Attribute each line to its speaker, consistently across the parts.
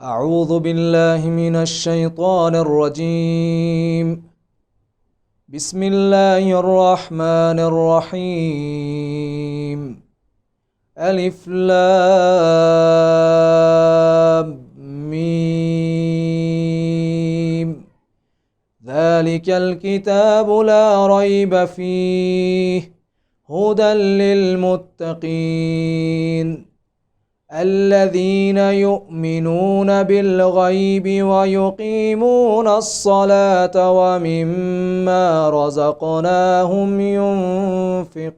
Speaker 1: أعوذ بالله من الشيطان الرجيم. بسم الله الرحمن الرحيم. ألف لام ميم. ذلك الكتاب لا ريب فيه هدى للمتقين الذين يؤمنون بالغيب ويقيمون الصلاة ومما رزقناهم ينفقون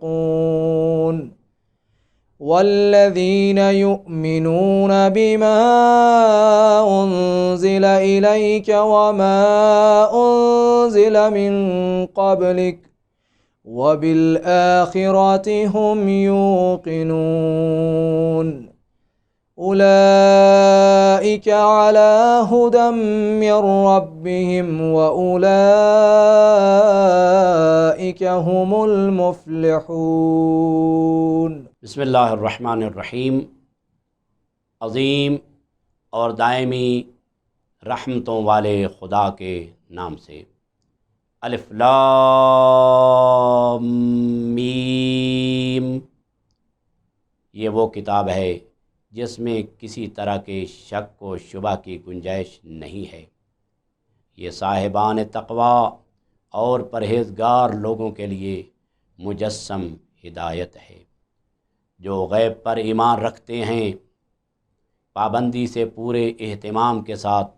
Speaker 1: والذين يؤمنون بما أنزل إليك وما أنزل من قبلك وبالآخرة هم يوقنون أولئك على هدى من ربهم وأولئك هم المفلحون.
Speaker 2: بسم اللہ الرحمن الرحیم. عظیم اور دائمی رحمتوں والے خدا کے نام سے. الف لام میم. یہ وہ کتاب ہے جس میں کسی طرح کے شک و شبہ کی گنجائش نہیں ہے. یہ صاحبان تقوی اور پرہیزگار لوگوں کے لیے مجسم ہدایت ہے، جو غیب پر ایمان رکھتے ہیں، پابندی سے پورے اہتمام کے ساتھ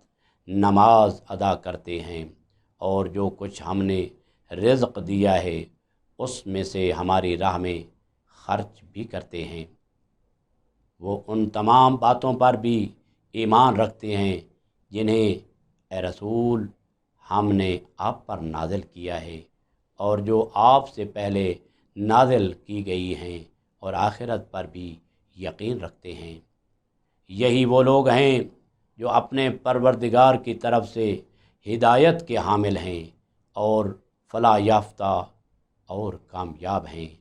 Speaker 2: نماز ادا کرتے ہیں، اور جو کچھ ہم نے رزق دیا ہے اس میں سے ہماری راہ میں خرچ بھی کرتے ہیں. وہ ان تمام باتوں پر بھی ایمان رکھتے ہیں جنہیں اے رسول ہم نے آپ پر نازل کیا ہے، اور جو آپ سے پہلے نازل کی گئی ہیں، اور آخرت پر بھی یقین رکھتے ہیں. یہی وہ لوگ ہیں جو اپنے پروردگار کی طرف سے ہدایت کے حامل ہیں اور فلاح یافتہ اور کامیاب ہیں.